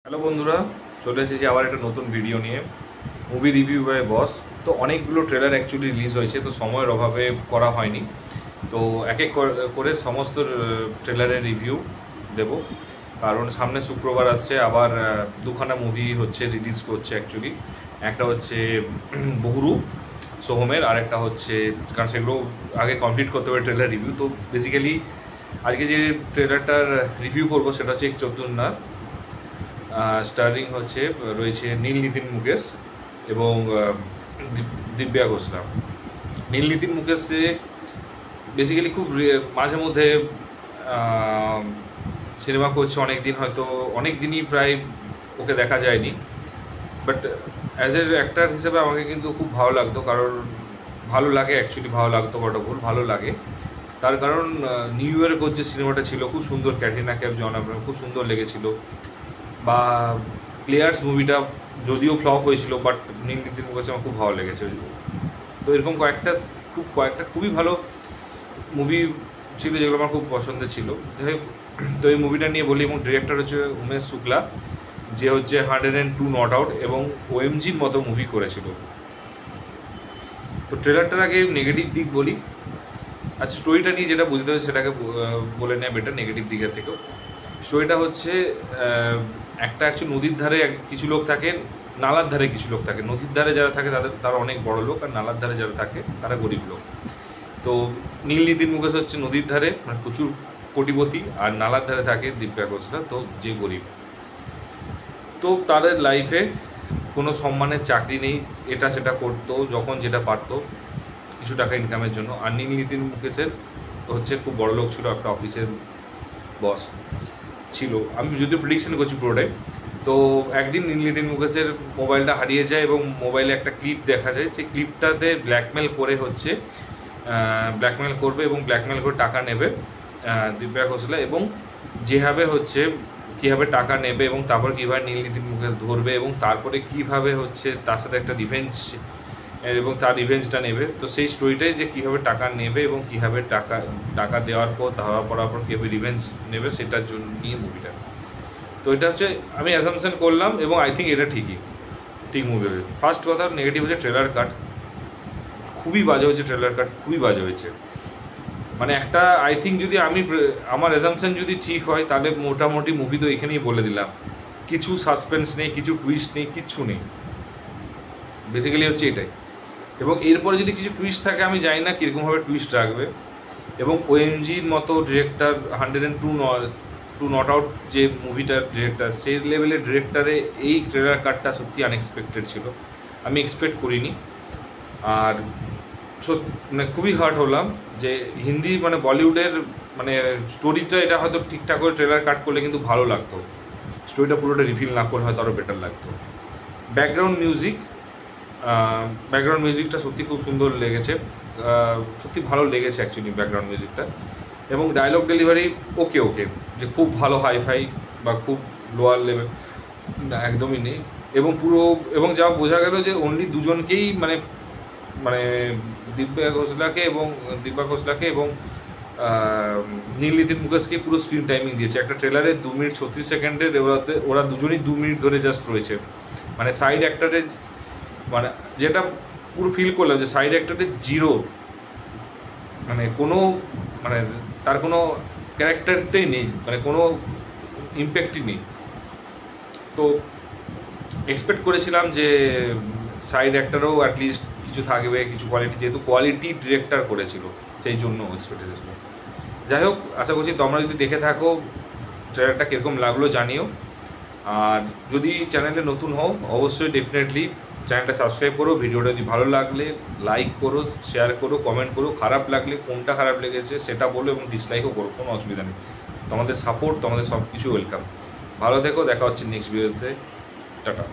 Hello বন্ধুরা, চলে এসেছি আবার একটা নতুন ভিডিও নিয়ে। মুভি রিভিউ বাই বস। তো অনেকগুলো ট্রেলার অ্যাকচুয়ালি রিলিজ হয়েছে, তো সময়ের অভাবে করা হয়নি। তো এক এক করে সমস্ত ট্রেলারের রিভিউ দেব, কারণ সামনে শুক্রবার আসছে। আবার দুখানা মুভি হচ্ছে, রিলিজ করছে অ্যাকচুয়ালি। একটা হচ্ছে বহুরূপ সোহমের, আর একটা হচ্ছে, কারণ সেগুলো আগে কমপ্লিট করতে হবে ট্রেলার রিভিউ। তো বেসিক্যালি আজকে যে ট্রেলারটার রিভিউ করবো সেটা হচ্ছে এক চতুর্না। স্টারিং হচ্ছে রয়েছে নীল নিতিন মুকেশ এবং দিব্যা ঘোষলা। নীল নিতিন মুকেশে বেসিক্যালি খুব মাঝে মধ্যে সিনেমা করছে, অনেক দিন, হয়তো অনেক দিনই প্রায় ওকে দেখা যায়নি। বাট অ্যাজ এ অ্যাক্টার হিসেবে আমাকে কিন্তু খুব ভালো লাগতো, কারণ ভালো লাগে অ্যাকচুয়ালি, ভালো লাগতো বড় ভুল, ভালো লাগে। তার কারণ নিউ ইয়র্ক যে সিনেমাটা ছিল খুব সুন্দর, ক্যাটরিনা ক্যাফ, জন আব্রাহাম, খুব সুন্দর লেগেছিল। বা প্লেয়ার্স মুভিটা যদিও ফ্লপ হয়েছিল, বাট নীল নিতিন মুকেশ আমার খুব ভালো লেগেছে। তো এরকম কয়েকটা খুবই ভালো মুভি ছিল যেগুলো আমার খুব পছন্দের ছিল। যাই হোক, তো এই মুভিটা নিয়ে বলি, এবং ডিরেক্টর হচ্ছে উমেশ শুক্লা, যে হচ্ছে 102 নট আউট এবং ওএমজির মতো মুভি করেছিল। তো ট্রেলারটার আগে নেগেটিভ দিক বলি। আচ্ছা, স্টোরিটা নিয়ে যেটা বুঝতে হবে সেটাকে বলে নেয় বেটার, নেগেটিভ দিকের থেকেও। স্টোরিটা হচ্ছে একটা অ্যাকচুয়ালি নদীর ধারে কিছু লোক থাকে, নালার ধারে কিছু লোক থাকে। নদীর ধারে যারা থাকে তারা অনেক বড় লোক, আর নালার ধারে যারা থাকে তারা গরিব লোক। তো নীল নিতিন মুকেশ হচ্ছে নদীর ধারে, মানে প্রচুর কোটিপতি, আর নালার ধারে থাকে দিব্যা ঘোষলা, তো যে গরিব। তো তাদের লাইফে কোনো সম্মানের চাকরি নেই, এটা সেটা করতো যখন যেটা পারতো কিছু টাকা ইনকামের জন্য। আর নীল নিতিন মুকেশের হচ্ছে খুব বড় লোক ছিল, একটা অফিসের বস ছিল। আমি যদিও প্রেডিকশন করছি পুরোটাই। তো একদিন নীল নিতিন মুকেশের মোবাইলটা হারিয়ে যায়, এবং মোবাইলে একটা ক্লিপ দেখা যায়। সেই ক্লিপটাতে ব্ল্যাকমেল করবে এবং ব্ল্যাকমেল করে টাকা নেবে দিব্যা ঘোষলা, এবং যেভাবে হচ্ছে কীভাবে টাকা নেবে এবং তারপর কীভাবে নীল নিতিন মুকেশ ধরবে, এবং তারপরে কীভাবে হচ্ছে তার সাথে একটা রিভেঞ্জ, এবং তার রিভেঞ্জটা নেবে। তো সেই স্টোরিটাই যে কীভাবে টাকা নেবে এবং কীভাবে টাকা দেওয়ার পর পড়ার পর কীভাবে রিভেঞ্জ নেবে, সেটার জন্য নিয়ে মুভিটা। তো এটা হচ্ছে আমি অ্যাসামশন করলাম, এবং আই থিঙ্ক এটা ঠিক মুভি হবে। ফার্স্ট কথা নেগেটিভ হচ্ছে ট্রেলার কাট, খুবই বাজে হয়েছে ট্রেলার কাট, খুবই বাজে হয়েছে। মানে একটা আই থিঙ্ক যদি আমার অ্যাসামশন যদি ঠিক হয়, তাহলে মোটামুটি মুভি তো এখানেই বলে দিলাম, কিছু সাসপেন্স নেই, কিছু টুইস্ট নেই, কিচ্ছু নেই। বেসিক্যালি হচ্ছে এটাই। এবং এরপরে যদি কিছু টুইস্ট থাকে, আমি জানি না কীরকমভাবে টুইস্ট রাখবে। এবং ওএমজির মতো ডিরেক্টর, 102 নট আউট যে মুভিটার ডিরেক্টর, সেই লেভেলের ডিরেক্টরে এই ট্রেলার কাটটা সত্যি আনএক্সপেক্টেড ছিল, আমি এক্সপেক্ট করিনি। আর মানে খুবই হার্ট হলাম যে হিন্দি, মানে বলিউডের মানে স্টোরিটা, এটা হয়তো ঠিকঠাক করে ট্রেলার কাট করলে কিন্তু ভালো লাগতো, স্টোরিটা পুরোটা রিফিল না করে হয়তো আরও বেটার লাগতো। ব্যাকগ্রাউন্ড মিউজিকটা সত্যি খুব সুন্দর লেগেছে, সত্যি ভালো লেগেছে অ্যাকচুয়ালি ব্যাকগ্রাউন্ড মিউজিকটা। এবং ডায়লগ ডেলিভারি ওকে, যে খুব ভালো হাইফাই বা খুব লোয়ার লেভেল একদমই নেই। এবং যা বোঝা গেল যে অনলি দুজনকেই, মানে মানে দিব্যা ঘোষলাকে এবং নীল নিতিন মুকেশকে পুরো স্ক্রিন টাইমিং দিয়েছে। একটা ট্রেলারে 2 মিনিট 36 সেকেন্ডের, ওরা দুজনই 2 মিনিট ধরে জাস্ট রয়েছে। মানে সাইড অ্যাক্টারের, মানে যেটা পুরো ফিল করলাম যে সাইড অ্যাক্টারের জিরো, মানে কোনো, মানে তার কোনো ক্যারেক্টারটাই নেই, মানে কোনো ইম্প্যাক্টই নেই। তো এক্সপেক্ট করেছিলাম যে সাইড অ্যাক্টারও অ্যাটলিস্ট কিছু থাকবে, কিছু কোয়ালিটি, যেহেতু কোয়ালিটি ডিরেক্টর করেছিল, সেই জন্য এক্সপেক্টেশন ছিল। যাই হোক, আশা করছি তোমরা যদি দেখে থাকো ট্রেলারটা কীরকম লাগলো জানিও। আর যদি চ্যানেলে নতুন হও, অবশ্যই ডেফিনেটলি চ্যানেলটা সাবস্ক্রাইব করো। ভিডিওটা যদি ভালো লাগলে লাইক করো, শেয়ার করো, কমেন্ট করো। খারাপ লাগলে কোনটা খারাপ লেগেছে সেটা বলো, এবং ডিসলাইকও করো, কোনো অসুবিধা নেই। তোমাদের সাপোর্ট, তোমাদের সব কিছু ওয়েলকাম। ভালো থেকো, দেখা হচ্ছে নেক্সট ভিডিওতে। টাটা।